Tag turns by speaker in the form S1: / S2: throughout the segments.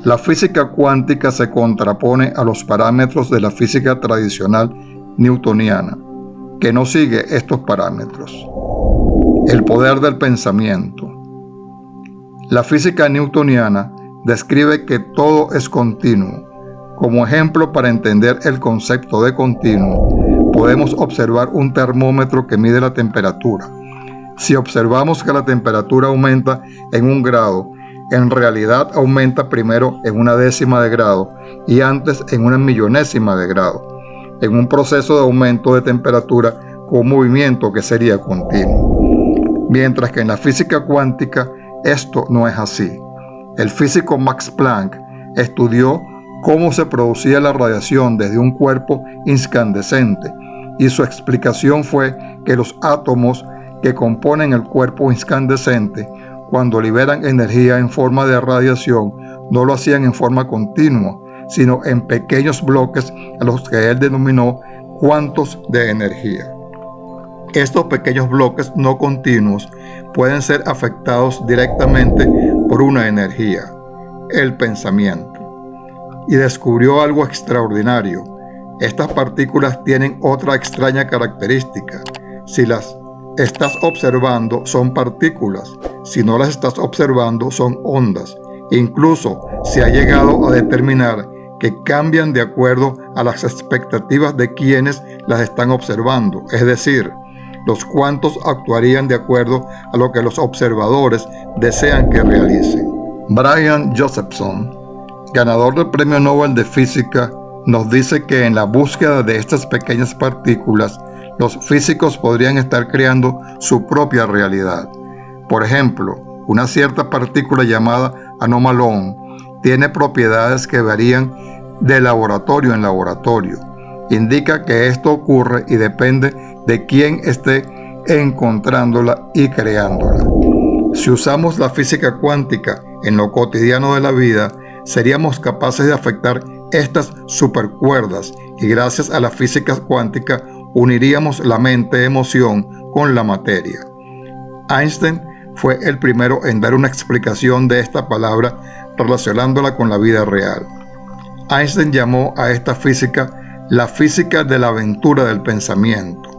S1: La física cuántica se contrapone a los parámetros de la física tradicional newtoniana, que no sigue estos parámetros. El poder del pensamiento. La física newtoniana describe que todo es continuo. Como ejemplo para entender el concepto de continuo, podemos observar un termómetro que mide la temperatura. Si observamos que la temperatura aumenta en 1 grado, en realidad aumenta primero en 1/10 de grado y antes en 1/1000ª de grado, en un proceso de aumento de temperatura con movimiento que sería continuo. Mientras que en la física cuántica esto no es así. El físico Max Planck estudió cómo se producía la radiación desde un cuerpo incandescente y su explicación fue que los átomos que componen el cuerpo incandescente, cuando liberan energía en forma de radiación, no lo hacían en forma continua, sino en pequeños bloques a los que él denominó cuantos de energía. Estos pequeños bloques no continuos pueden ser afectados directamente por una energía, el pensamiento. Y descubrió algo extraordinario. Estas partículas tienen otra extraña característica. Si las estás observando, son partículas. Si no las estás observando, son ondas. Incluso se ha llegado a determinar que cambian de acuerdo a las expectativas de quienes las están observando. Es decir, los cuantos actuarían de acuerdo a lo que los observadores desean que realicen. Brian Josephson, ganador del Premio Nobel de Física, nos dice que en la búsqueda de estas pequeñas partículas, los físicos podrían estar creando su propia realidad. Por ejemplo, una cierta partícula llamada anomalón tiene propiedades que varían de laboratorio en laboratorio. Indica que esto ocurre y depende de quién esté encontrándola y creándola. Si usamos la física cuántica en lo cotidiano de la vida, seríamos capaces de afectar estas supercuerdas y gracias a la física cuántica uniríamos la mente-emoción con la materia. Einstein fue el primero en dar una explicación de esta palabra relacionándola con la vida real. Einstein llamó a esta física la física de la aventura del pensamiento.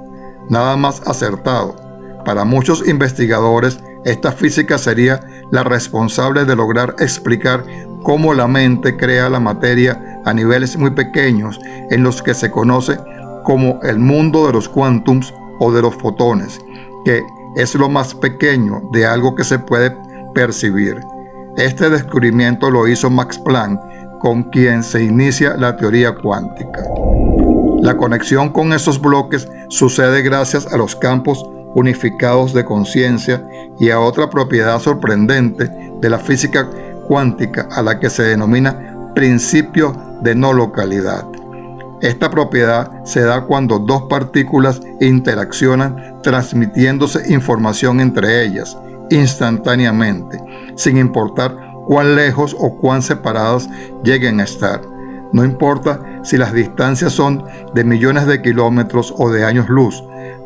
S1: Nada más acertado. Para muchos investigadores, esta física sería la responsable de lograr explicar cómo la mente crea la materia a niveles muy pequeños en los que se conoce como el mundo de los quantums o de los fotones, que es lo más pequeño de algo que se puede percibir. Este descubrimiento lo hizo Max Planck, con quien se inicia la teoría cuántica. La conexión con esos bloques sucede gracias a los campos unificados de conciencia y a otra propiedad sorprendente de la física cuántica a la que se denomina principio de no localidad. Esta propiedad se da cuando dos partículas interaccionan transmitiéndose información entre ellas instantáneamente, sin importar cuán lejos o cuán separadas lleguen a estar. No importa si las distancias son de millones de kilómetros o de años luz,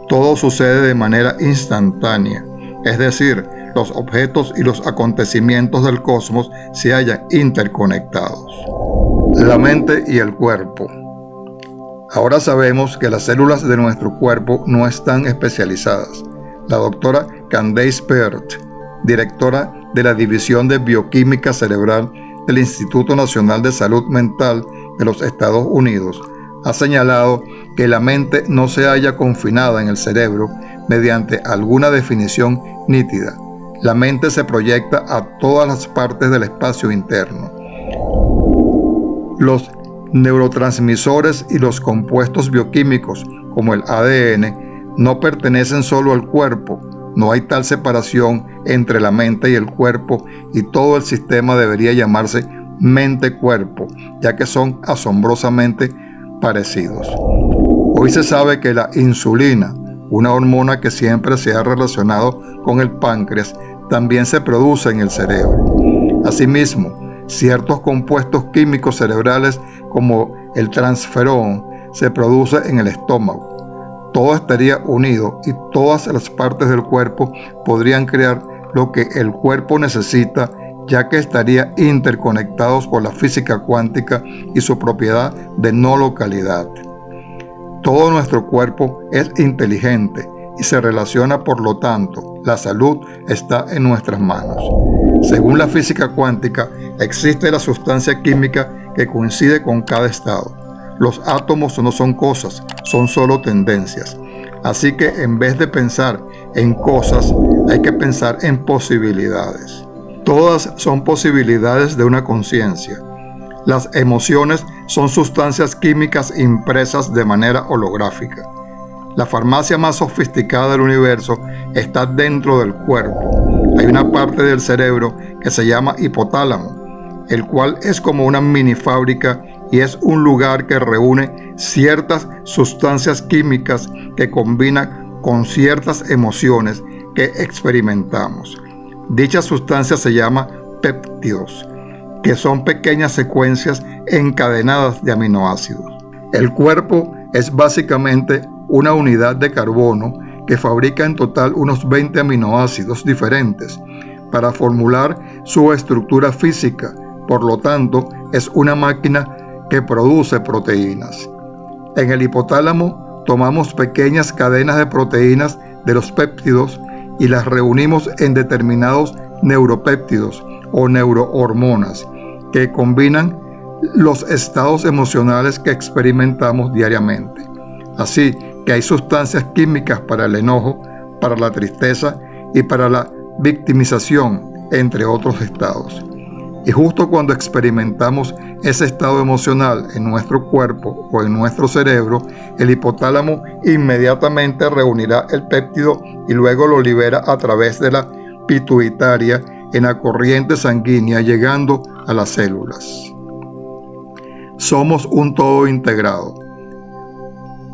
S1: todo sucede de manera instantánea, es decir, los objetos y los acontecimientos del cosmos se hallan interconectados. La mente y el cuerpo. Ahora sabemos que las células de nuestro cuerpo no están especializadas. La doctora Candace Pert, directora de la División de Bioquímica Cerebral del Instituto Nacional de Salud Mental de los Estados Unidos, ha señalado que la mente no se halla confinada en el cerebro mediante alguna definición nítida. La mente se proyecta a todas las partes del espacio interno. Los neurotransmisores y los compuestos bioquímicos, como el ADN, no pertenecen solo al cuerpo. No hay tal separación entre la mente y el cuerpo y todo el sistema debería llamarse mente-cuerpo, ya que son asombrosamente parecidos. Hoy se sabe que la insulina, una hormona que siempre se ha relacionado con el páncreas, también se produce en el cerebro. Asimismo, ciertos compuestos químicos cerebrales como el transferón se produce en el estómago. Todo estaría unido y todas las partes del cuerpo podrían crear lo que el cuerpo necesita ya que estarían interconectados por la física cuántica y su propiedad de no localidad. Todo nuestro cuerpo es inteligente y se relaciona, por lo tanto, la salud está en nuestras manos. Según la física cuántica, existe la sustancia química que coincide con cada estado. Los átomos no son cosas, son solo tendencias. Así que en vez de pensar en cosas, hay que pensar en posibilidades. Todas son posibilidades de una conciencia. Las emociones son sustancias químicas impresas de manera holográfica. La farmacia más sofisticada del universo está dentro del cuerpo. Hay una parte del cerebro que se llama hipotálamo, el cual es como una mini fábrica y es un lugar que reúne ciertas sustancias químicas que combinan con ciertas emociones que experimentamos. Dicha sustancia se llama péptidos, que son pequeñas secuencias encadenadas de aminoácidos. El cuerpo es básicamente una unidad de carbono que fabrica en total unos 20 aminoácidos diferentes para formular su estructura física. Por lo tanto, es una máquina que produce proteínas. En el hipotálamo tomamos pequeñas cadenas de proteínas de los péptidos y las reunimos en determinados neuropéptidos o neurohormonas que combinan los estados emocionales que experimentamos diariamente. Así que hay sustancias químicas para el enojo, para la tristeza y para la victimización, entre otros estados. Y justo cuando experimentamos ese estado emocional en nuestro cuerpo o en nuestro cerebro, el hipotálamo inmediatamente reunirá el péptido y luego lo libera a través de la pituitaria en la corriente sanguínea, llegando a las células. Somos un todo integrado.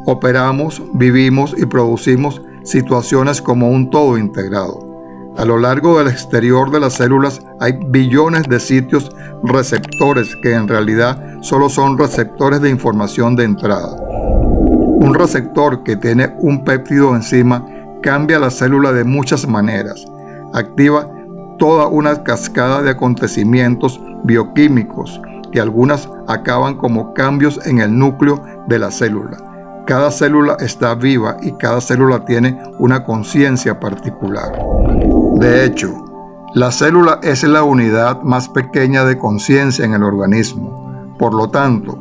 S1: Operamos, vivimos y producimos situaciones como un todo integrado. A lo largo del exterior de las células hay billones de sitios receptores que en realidad solo son receptores de información de entrada. Un receptor que tiene un péptido encima cambia la célula de muchas maneras. Activa toda una cascada de acontecimientos bioquímicos y algunas acaban como cambios en el núcleo de la célula. Cada célula está viva y cada célula tiene una conciencia particular. De hecho, la célula es la unidad más pequeña de conciencia en el organismo. Por lo tanto,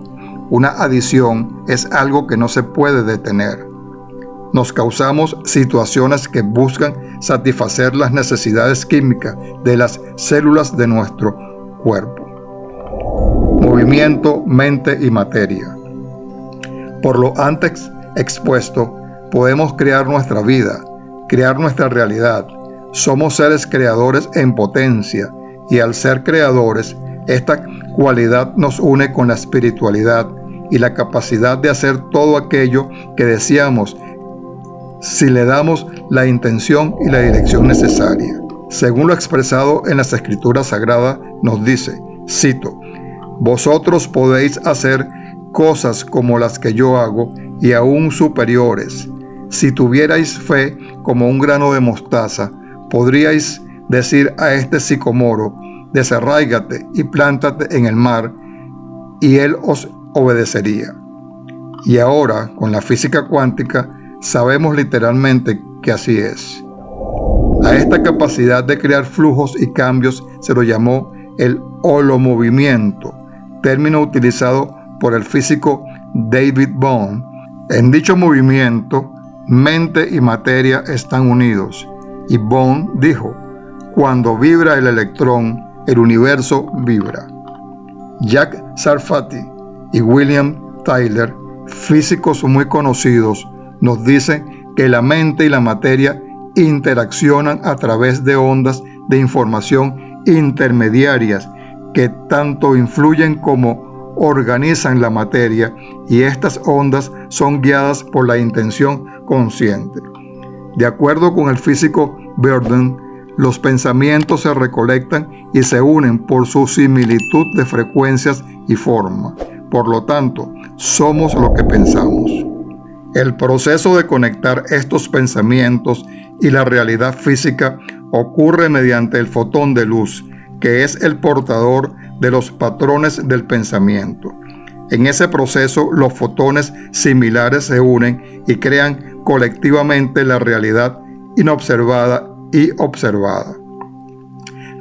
S1: una adición es algo que no se puede detener. Nos causamos situaciones que buscan satisfacer las necesidades químicas de las células de nuestro cuerpo. Movimiento, mente y materia. Por lo antes expuesto, podemos crear nuestra vida, crear nuestra realidad. Somos seres creadores en potencia y al ser creadores, esta cualidad nos une con la espiritualidad y la capacidad de hacer todo aquello que deseamos si le damos la intención y la dirección necesaria. Según lo expresado en las Escrituras Sagradas, nos dice, cito, «Vosotros podéis hacer cosas como las que yo hago y aún superiores. Si tuvierais fe como un grano de mostaza, podríais decir a este sicomoro, desarráigate y plántate en el mar, y él os obedecería». Y ahora, con la física cuántica, sabemos literalmente que así es. A esta capacidad de crear flujos y cambios se lo llamó el holomovimiento, término utilizado por el físico David Bohm. En dicho movimiento, mente y materia están unidos. Y Bohm dijo, cuando vibra el electrón, el universo vibra. Jack Sarfati y William Tyler, físicos muy conocidos, nos dicen que la mente y la materia interaccionan a través de ondas de información intermediarias que tanto influyen como organizan la materia, y estas ondas son guiadas por la intención consciente. De acuerdo con el físico Burden, los pensamientos se recolectan y se unen por su similitud de frecuencias y forma. Por lo tanto, somos lo que pensamos. El proceso de conectar estos pensamientos y la realidad física ocurre mediante el fotón de luz, que es el portador de los patrones del pensamiento. En ese proceso, los fotones similares se unen y crean colectivamente la realidad inobservada y observada.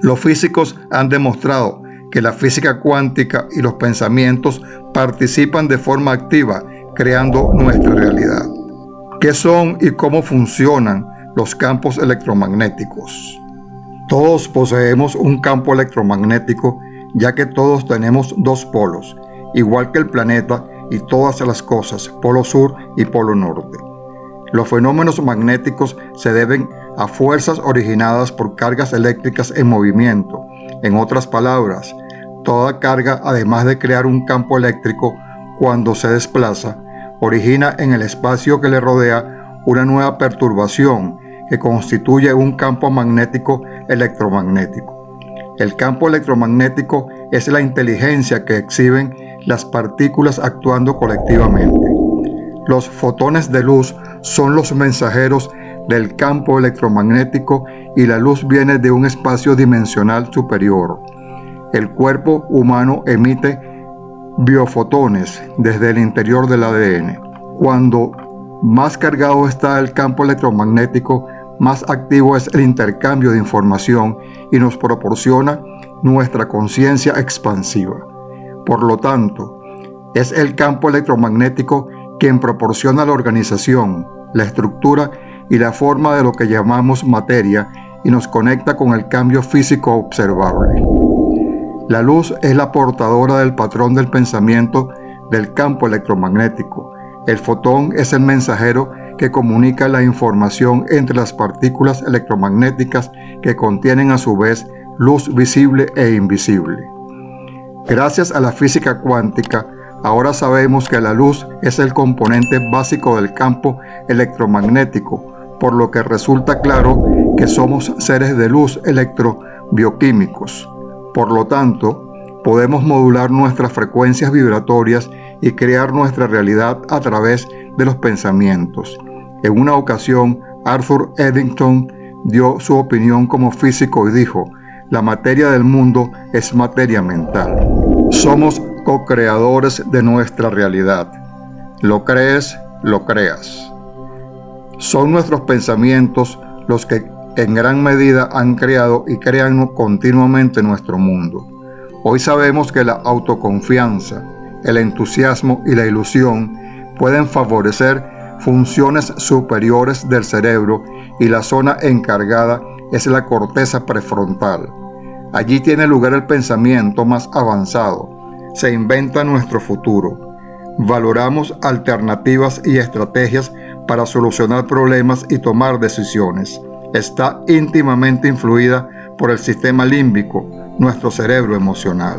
S1: Los físicos han demostrado que la física cuántica y los pensamientos participan de forma activa creando nuestra realidad. ¿Qué son y cómo funcionan los campos electromagnéticos? Todos poseemos un campo electromagnético, ya que todos tenemos dos polos, igual que el planeta y todas las cosas, polo sur y polo norte. Los fenómenos magnéticos se deben a fuerzas originadas por cargas eléctricas en movimiento. En otras palabras, toda carga, además de crear un campo eléctrico cuando se desplaza, origina en el espacio que le rodea una nueva perturbación que constituye un campo magnético electromagnético. El campo electromagnético es la inteligencia que exhiben las partículas actuando colectivamente. Los fotones de luz son los mensajeros del campo electromagnético y la luz viene de un espacio dimensional superior. El cuerpo humano emite biofotones desde el interior del ADN. Cuando más cargado está el campo electromagnético, más activo es el intercambio de información y nos proporciona nuestra conciencia expansiva. Por lo tanto, es el campo electromagnético quien proporciona la organización, la estructura y la forma de lo que llamamos materia y nos conecta con el cambio físico observable. La luz es la portadora del patrón del pensamiento del campo electromagnético. El fotón es el mensajero que comunica la información entre las partículas electromagnéticas que contienen a su vez luz visible e invisible. Gracias a la física cuántica, ahora sabemos que la luz es el componente básico del campo electromagnético, por lo que resulta claro que somos seres de luz electrobioquímicos. Por lo tanto, podemos modular nuestras frecuencias vibratorias y crear nuestra realidad a través de los pensamientos. En una ocasión, Arthur Eddington dio su opinión como físico y dijo: la materia del mundo es materia mental. Somos co-creadores de nuestra realidad. Lo crees, lo creas. Son nuestros pensamientos los que en gran medida han creado y crean continuamente nuestro mundo. Hoy sabemos que la autoconfianza, el entusiasmo y la ilusión pueden favorecer funciones superiores del cerebro y la zona encargada es la corteza prefrontal. Allí tiene lugar el pensamiento más avanzado. Se inventa nuestro futuro. Valoramos alternativas y estrategias para solucionar problemas y tomar decisiones. Está íntimamente influida por el sistema límbico, nuestro cerebro emocional.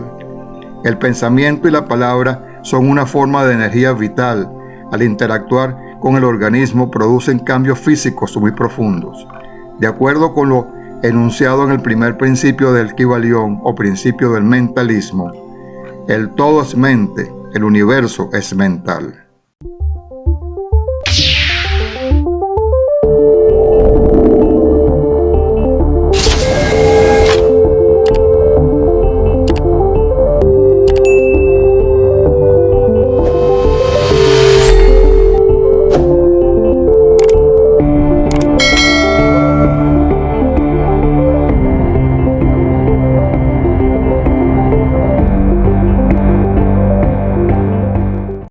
S1: El pensamiento y la palabra son una forma de energía vital. Al interactuar con el organismo producen cambios físicos muy profundos. De acuerdo con lo enunciado en el primer principio del Kybalión o principio del mentalismo, el todo es mente, el universo es mental.